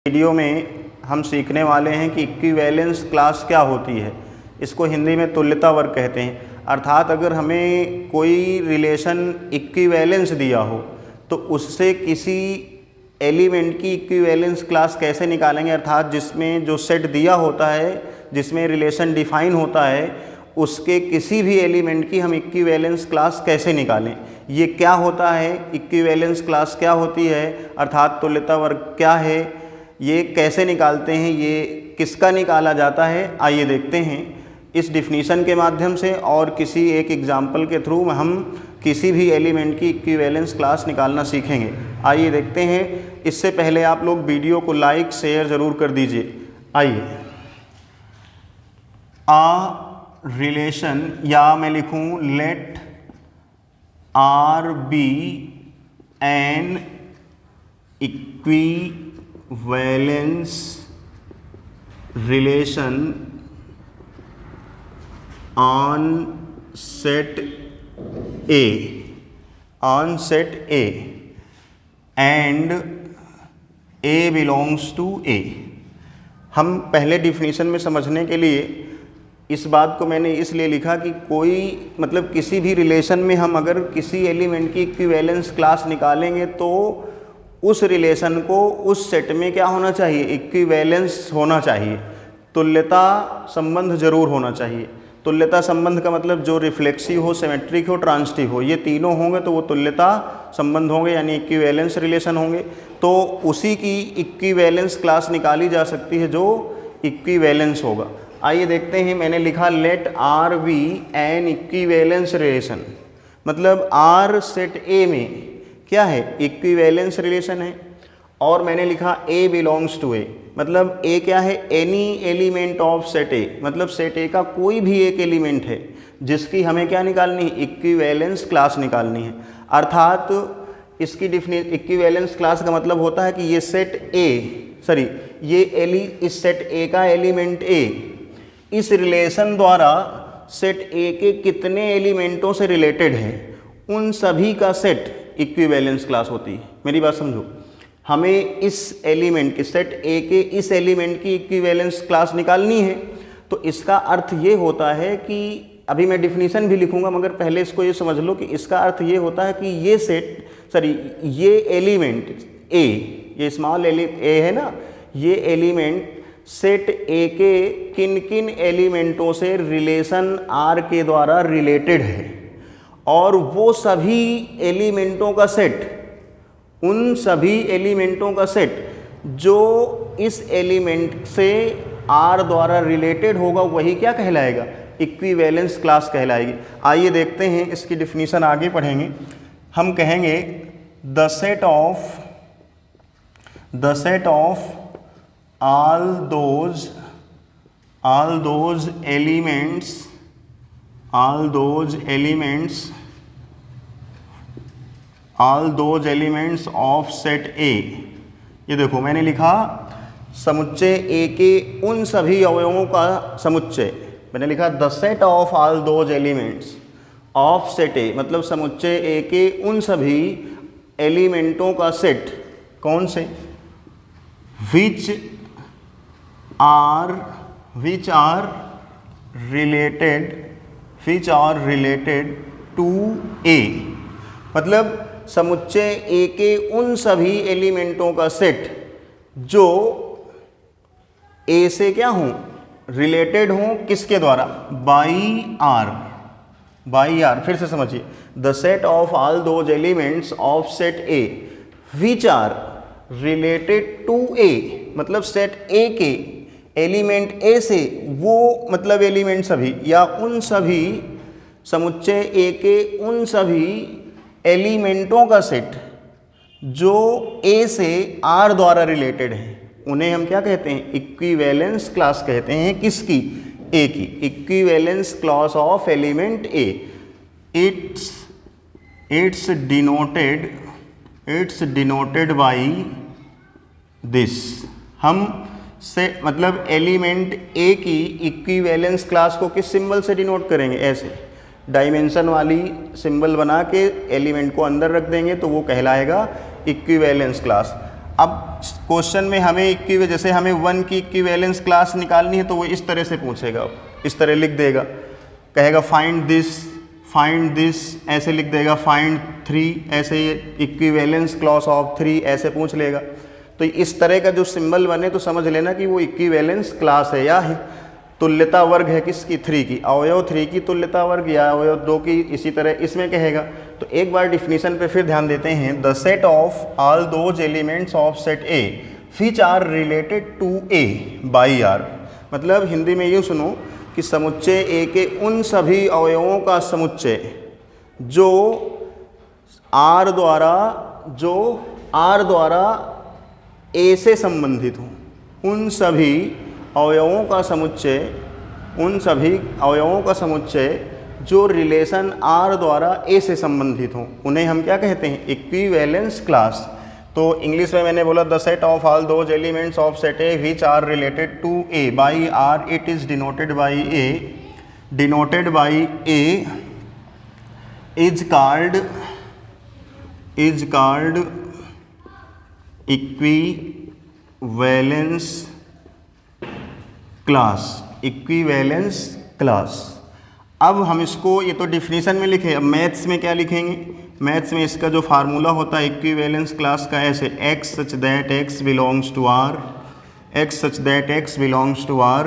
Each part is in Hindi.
वीडियो में हम सीखने वाले हैं कि इक्विवेलेंस क्लास क्या होती है। इसको हिंदी में तुल्यता वर्ग कहते हैं। अर्थात अगर हमें कोई रिलेशन इक्विवेलेंस दिया हो तो उससे किसी एलिमेंट की इक्विवेलेंस क्लास कैसे निकालेंगे, अर्थात जिसमें जो सेट दिया होता है, जिसमें रिलेशन डिफाइन होता है, उसके किसी भी एलिमेंट की हम इक्विवेलेंस क्लास कैसे निकालें। ये क्या होता है, इक्विवेलेंस क्लास क्या होती है, अर्थात तुल्यता वर्ग क्या है, ये कैसे निकालते हैं, ये किसका निकाला जाता है, आइए देखते हैं इस डिफिनीशन के माध्यम से और किसी एक एग्जाम्पल के थ्रू हम किसी भी एलिमेंट की इक्विवेलेंस क्लास निकालना सीखेंगे। आइए देखते हैं। इससे पहले आप लोग वीडियो को लाइक शेयर ज़रूर कर दीजिए। आइए, आ रिलेशन, या मैं लिखूं let R be an equivalence relation on set A and A belongs to A। हम पहले डिफिनीशन में समझने के लिए इस बात को मैंने इसलिए लिखा कि कोई मतलब किसी भी रिलेशन में हम अगर किसी एलिमेंट की इक्विवेलेंस क्लास निकालेंगे तो उस रिलेशन को उस सेट में क्या होना चाहिए, इक्विवेलेंस होना चाहिए, तुल्यता संबंध जरूर होना चाहिए। तुल्यता संबंध का मतलब जो रिफ्लेक्सिव हो, सिमेट्रिक हो, ट्रांजिटिव हो, ये तीनों होंगे तो वो तुल्यता संबंध होंगे, यानी इक्विवेलेंस रिलेशन होंगे। तो उसी की इक्विवेलेंस क्लास निकाली जा सकती है जो इक्विवेलेंस होगा। आइए देखते हैं। मैंने लिखा let R be an equivalence relation, मतलब आर सेट ए में क्या है, इक्विवेलेंस रिलेशन है। और मैंने लिखा ए बिलोंग्स टू ए, मतलब ए क्या है, एनी एलिमेंट ऑफ सेट ए, मतलब सेट ए का कोई भी एक एलिमेंट है जिसकी हमें क्या निकालनी है, इक्विवेलेंस क्लास निकालनी है। अर्थात इसकी इक्विवेलेंस क्लास का मतलब होता है कि ये सेट ए इस सेट ए का एलिमेंट ए इस रिलेशन द्वारा सेट ए के कितने एलिमेंटों से रिलेटेड है, उन सभी का सेट इक्विवेलेंस क्लास होती है। मेरी बात समझो, हमें इस एलिमेंट के सेट ए के इस एलिमेंट की इक्विवेलेंस क्लास निकालनी है। तो इसका अर्थ ये होता है कि अभी मैं डिफिनीशन भी लिखूंगा, मगर पहले इसको ये समझ लो कि इसका अर्थ ये होता है कि ये एलिमेंट ए, ये स्मॉल ए है ना, ये एलिमेंट सेट ए के किन किन एलिमेंटों से रिलेशन आर के द्वारा रिलेटेड है, और वो सभी एलिमेंटों का सेट, उन सभी एलिमेंटों का सेट जो इस एलिमेंट से आर द्वारा रिलेटेड होगा, वही क्या कहलाएगा, इक्विवेलेंस क्लास कहलाएगी। आइए देखते हैं, इसकी डिफिनीशन आगे पढ़ेंगे। हम कहेंगे the set of all those elements of set A। ये देखो मैंने लिखा समुच्चय A के उन सभी अवयवों का समुच्चय, मैंने लिखा the set of all those elements of set A, मतलब समुच्चय A के उन सभी एलिमेंटों का सेट, कौन से, which are related to A, मतलब समुच्चय ए के उन सभी एलिमेंटों का सेट जो ए से क्या हों, रिलेटेड हों, किसके द्वारा, बाई आर। फिर से समझिए, the set of all those elements of set A which are related to A, मतलब सेट ए के एलिमेंट ए से वो मतलब एलिमेंट सभी, या उन सभी समुच्चय ए के उन सभी एलिमेंटों का सेट जो ए से आर द्वारा रिलेटेड है, उन्हें हम क्या कहते हैं, इक्विवेलेंस क्लास कहते हैं। किसकी, ए की, equivalence class of element A. It's denoted by this. हम से मतलब एलिमेंट ए की इक्विवेलेंस क्लास को किस सिंबल से डिनोट करेंगे, ऐसे डायमेंशन वाली सिंबल बना के एलिमेंट को अंदर रख देंगे तो वो कहलाएगा इक्विवेलेंस क्लास। अब क्वेश्चन में हमें जैसे हमें 1 की इक्विवेलेंस क्लास निकालनी है तो वो इस तरह से पूछेगा, इस तरह लिख देगा, कहेगा फाइंड दिस ऐसे लिख देगा, फाइंड 3 ऐसे इक्विवेलेंस क्लॉज ऑफ 3 ऐसे पूछ लेगा। तो इस तरह का जो सिंबल बने तो समझ लेना कि वो इक्विवेलेंस क्लास है या तुल्यता वर्ग है किसकी, 3 की, अवयव 3 की तुल्यता वर्ग या अवयव 2 की, इसी तरह इसमें कहेगा। तो एक बार डिफिनीशन पे फिर ध्यान देते हैं। The set of all those elements of set A which are related to A by R, मतलब हिंदी में यूँ सुनो कि समुच्चय ए के उन सभी अवयवों का समुच्चय जो आर द्वारा ए से संबंधित हों, उन सभी अवयवों का समुच्चय जो रिलेशन आर द्वारा ए से संबंधित हों, उन्हें हम क्या कहते हैं, इक्विवेलेंस क्लास। तो इंग्लिश में मैंने बोला the set of all those elements of set A which are related to A by R, it is denoted by A is called equivalence class. अब हम इसको, ये तो डिफिनीशन में लिखे, अब मैथ्स में क्या लिखेंगे, मैथ्स में इसका जो फार्मूला होता है इक्विवेलेंस क्लास का ऐसे, x such that x belongs to r,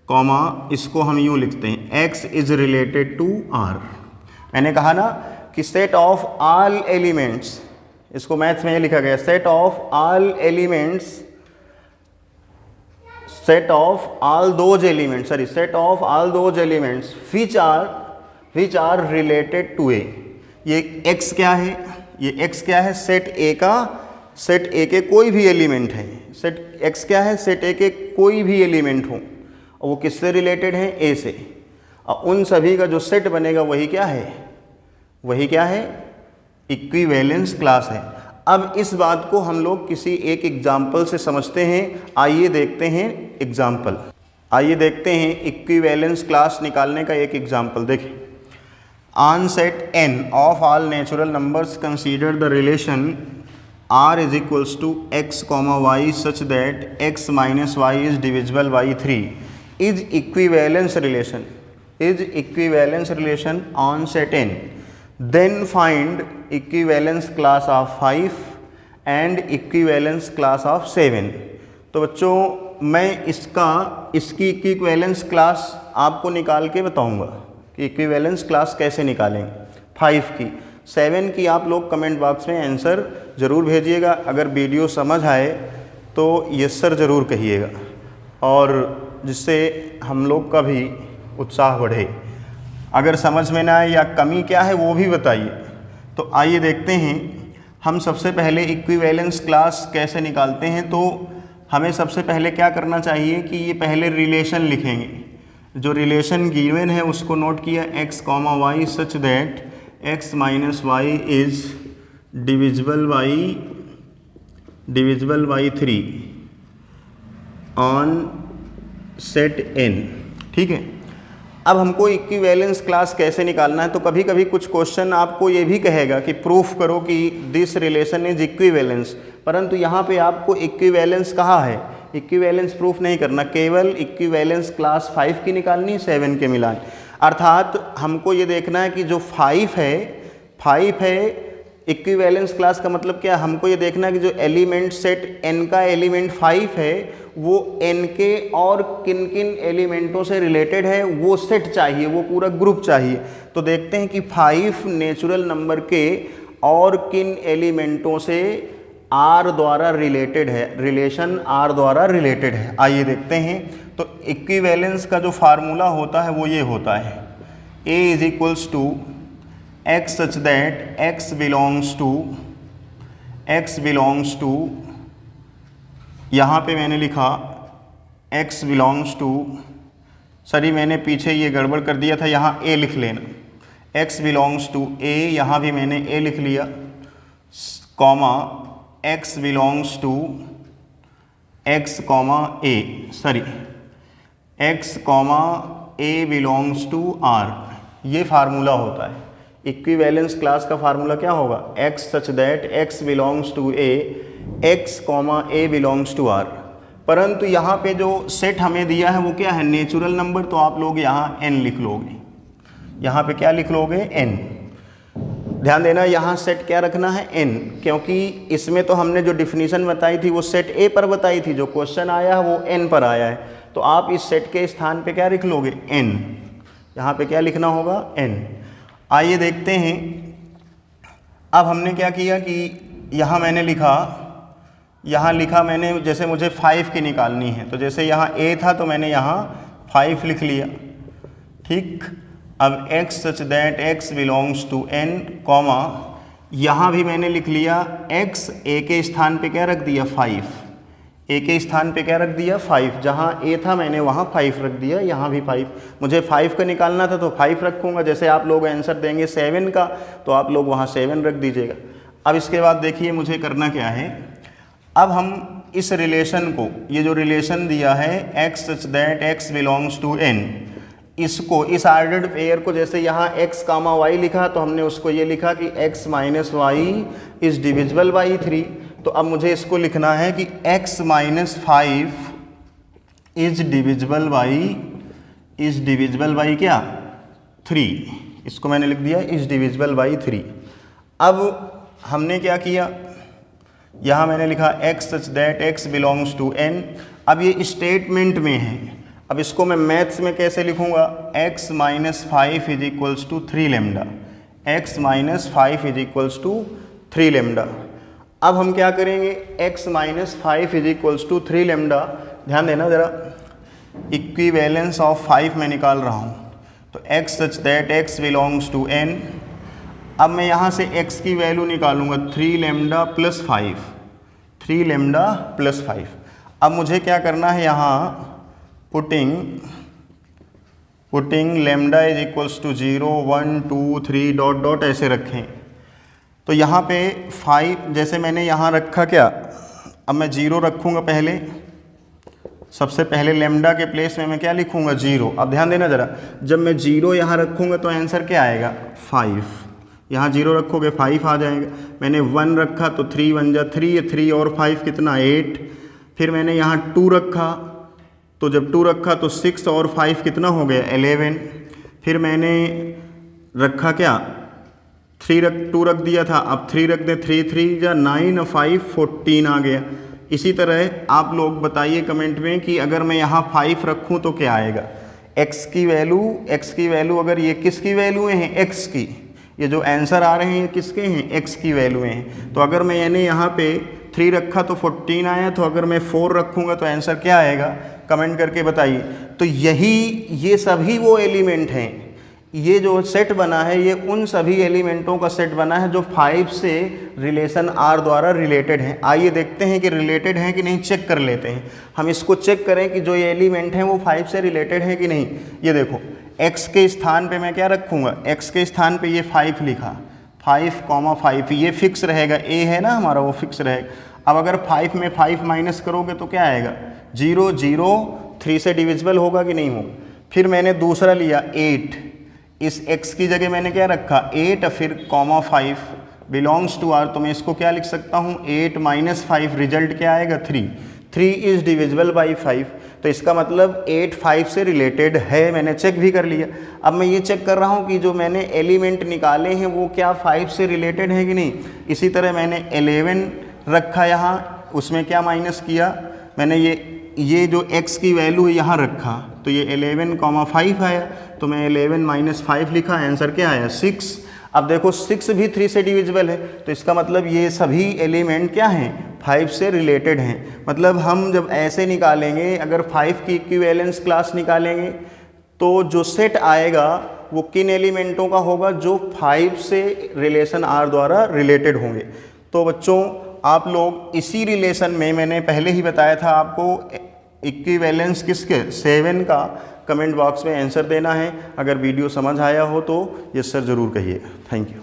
comma इसको हम यूँ लिखते हैं x is related to r। मैंने कहा ना कि सेट ऑफ ऑल एलिमेंट्स, इसको मैथ्स में ये लिखा गया, set of all those elements which are related to A. ये x क्या है, सेट ए के कोई भी एलिमेंट है, x क्या है, सेट ए के कोई भी एलिमेंट हो और वो किससे रिलेटेड है, ए से, और उन सभी का जो सेट बनेगा वही क्या है, इक्विवेलेंस क्लास है। अब इस बात को हम लोग किसी एक एग्जाम्पल से समझते हैं। आइए देखते हैं इक्विवेलेंस क्लास निकालने का एक एग्जाम्पल। देखें, on set n of all natural numbers consider the relation r is equals to x, y such that x minus y is divisible by 3 is equivalence relation on set n। Then find equivalence class of 5 and equivalence class of 7। तो बच्चों मैं इसकी इक्विवेलेंस क्लास आपको निकाल के बताऊंगा कि इक्विवेलेंस क्लास कैसे निकालेंगे। 5 की, 7 की आप लोग कमेंट बॉक्स में आंसर ज़रूर भेजिएगा। अगर वीडियो समझ आए तो यस सर ज़रूर कहिएगा, और जिससे हम लोग का भी उत्साह बढ़े। अगर समझ में ना आए या कमी क्या है वो भी बताइए। तो आइए देखते हैं, हम सबसे पहले इक्विवेलेंस क्लास कैसे निकालते हैं। तो हमें सबसे पहले क्या करना चाहिए कि ये पहले रिलेशन लिखेंगे। जो रिलेशन गिवन है उसको नोट किया, x, y such that x minus y is divisible by 3 on set n। ठीक है, अब हमको इक्विवेलेंस क्लास कैसे निकालना है। तो कभी कभी कुछ क्वेश्चन आपको ये भी कहेगा कि प्रूफ करो कि दिस रिलेशन इज इक्विवेलेंस, परंतु यहाँ पे आपको इक्विवेलेंस कहा है, इक्विवेलेंस प्रूफ नहीं करना, केवल इक्विवेलेंस क्लास 5 की निकालनी, 7 के मिलान। अर्थात हमको ये देखना है कि जो 5 है इक्विवेलेंस क्लास का मतलब क्या है, हमको ये देखना है कि जो एलिमेंट सेट n का एलिमेंट 5 है वो n के और किन किन एलिमेंटों से रिलेटेड है, वो सेट चाहिए, वो पूरा ग्रुप चाहिए। तो देखते हैं कि 5 नेचुरल नंबर के और किन एलिमेंटों से r द्वारा रिलेटेड है, रिलेशन r द्वारा रिलेटेड है। आइए देखते हैं। तो इक्विवेलेंस का जो फार्मूला होता है वो ये होता है, a is equals to x such that x belongs to, यहाँ पे मैंने लिखा x बिलोंग्स टू, सॉरी मैंने पीछे ये गड़बड़ कर दिया था, यहाँ a लिख लेना, x बिलोंग्स टू a, यहाँ भी मैंने a लिख लिया, comma x belongs to x comma a, sorry x comma a belongs to r। ये फार्मूला होता है इक्विवेलेंस क्लास का। फार्मूला क्या होगा, x such that x belongs to a x comma a belongs to R, परंतु यहाँ पे जो सेट हमें दिया है वो क्या है, नेचुरल नंबर, तो आप लोग यहाँ n लिख लोगे। यहाँ पे क्या लिख लोगे, n। ध्यान देना यहाँ सेट क्या रखना है, n, क्योंकि इसमें तो हमने जो डिफिनीशन बताई थी वो सेट A पर बताई थी, जो क्वेश्चन आया है वो n पर आया है, तो आप इस सेट के स्थान पे क्या लिख लोगे, n। यहाँ पे क्या लिखना होगा, n। आइए देखते हैं। अब हमने क्या किया कि यहाँ मैंने लिखा, यहाँ लिखा मैंने, जैसे मुझे 5 की निकालनी है, तो जैसे यहाँ a था तो मैंने यहाँ 5 लिख लिया, ठीक। अब x such that x belongs to n, comma यहाँ भी मैंने लिख लिया x a के स्थान पे क्या रख दिया, 5, a के स्थान पे क्या रख दिया, 5, जहाँ a था मैंने वहाँ 5 रख दिया, यहाँ भी 5। मुझे 5 का निकालना था तो 5 रखूँगा, जैसे आप लोग आंसर देंगे 7 का तो आप लोग वहाँ 7 रख दीजिएगा। अब इसके बाद देखिए मुझे करना क्या है, अब हम इस रिलेशन को, ये जो रिलेशन दिया है x such that x belongs to n, इसको, इस आर्डर्ड पेयर को, जैसे यहाँ x कामा y लिखा तो हमने उसको ये लिखा कि x minus y is divisible by 3। तो अब मुझे इसको लिखना है कि x minus 5 is divisible by क्या, 3। इसको मैंने लिख दिया इज डिविजिबल बाई 3। अब हमने क्या किया, यहाँ मैंने लिखा x such that x belongs to n। अब ये स्टेटमेंट में है, अब इसको मैं मैथ्स में कैसे लिखूँगा, x minus 5 is equals to 3 lambda, x minus 5 is equals to 3 lambda. अब हम क्या करेंगे, x minus 5 is equals to 3 lambda, ध्यान देना ज़रा, इक्विवेलेंस ऑफ 5 मैं निकाल रहा हूँ, तो x such that x belongs to n। अब मैं यहाँ से x की वैल्यू निकालूंगा 3 लेमडा प्लस 5, 3 लेमडा प्लस 5। अब मुझे क्या करना है, यहाँ putting lambda is equals to 0 1 2 3 dot dot ऐसे रखें। तो यहाँ पे 5 जैसे मैंने यहाँ रखा क्या, अब मैं 0 रखूँगा पहले, सबसे पहले लेमडा के प्लेस में मैं क्या लिखूँगा, 0। अब ध्यान देना ज़रा, जब मैं 0 यहाँ रखूँगा तो आंसर क्या आएगा, 5। यहाँ 0 रखोगे 5 आ जाएगा। मैंने 1 रखा तो 3 1 जा 3, 3 और 5 कितना, 8। फिर मैंने यहाँ 2 रखा, तो जब 2 रखा तो 6 और 5 कितना हो गया, 11। फिर मैंने रखा क्या, 2 रख दिया था, अब 3 रख दें, 3 3 जा 9, 5 14 आ गया। इसी तरह आप लोग बताइए कमेंट में कि अगर मैं यहाँ 5 रखूँ तो क्या आएगा। x की वैल्यू अगर ये किसकी वैल्यू हैं, x की, ये जो आंसर आ रहे हैं किसके हैं, x की वैल्यू हैं। तो अगर मैंने यहाँ पे 3 रखा तो 14 आया, तो अगर मैं 4 रखूँगा तो आंसर क्या आएगा, कमेंट करके बताइए। तो ये सभी वो एलिमेंट हैं, ये जो सेट बना है ये उन सभी एलिमेंटों का सेट बना है जो 5 से रिलेशन R द्वारा रिलेटेड हैं। आइए देखते हैं कि रिलेटेड हैं कि नहीं, चेक कर लेते हैं। हम इसको चेक करें कि जो ये एलिमेंट हैं वो 5 से रिलेटेड हैं कि नहीं। ये देखो, x के स्थान पे मैं क्या रखूँगा, x के स्थान पे ये 5 लिखा, 5,5 ये फिक्स रहेगा, a है ना हमारा, वो फिक्स रहेगा। अब अगर 5 में 5 माइनस करोगे तो क्या आएगा, 0 0, 3 से डिविजिबल होगा कि नहीं होगा। फिर मैंने दूसरा लिया 8, इस x की जगह मैंने क्या रखा 8, फिर कॉमा 5 बिलोंग्स टू R, तो मैं इसको क्या लिख सकता हूँ, 8 माइनस 5, रिजल्ट क्या आएगा 3, 3 इज डिविजिबल बाई 5। तो इसका मतलब 8 5 से रिलेटेड है, मैंने चेक भी कर लिया। अब मैं ये चेक कर रहा हूँ कि जो मैंने एलिमेंट निकाले हैं वो क्या 5 से रिलेटेड है कि नहीं। इसी तरह मैंने 11 रखा यहाँ, उसमें क्या माइनस किया मैंने, ये जो x की वैल्यू है यहाँ रखा, तो ये 11,5 आया, तो मैं 11 माइनस 5 लिखा, आंसर क्या आया 6। अब देखो 6 भी 3 से डिविजिबल है, तो इसका मतलब ये सभी एलिमेंट क्या हैं, 5 से रिलेटेड हैं। मतलब हम जब ऐसे निकालेंगे, अगर 5 की इक्विवेलेंस क्लास निकालेंगे तो जो सेट आएगा वो किन एलिमेंटों का होगा, जो 5 से रिलेशन R द्वारा रिलेटेड होंगे। तो बच्चों आप लोग इसी रिलेशन में, मैंने पहले ही बताया था आपको, इक्विवेलेंस किसके 7 का कमेंट बॉक्स में आंसर देना है। अगर वीडियो समझ आया हो तो यस सर ज़रूर कहिएगा। Thank you.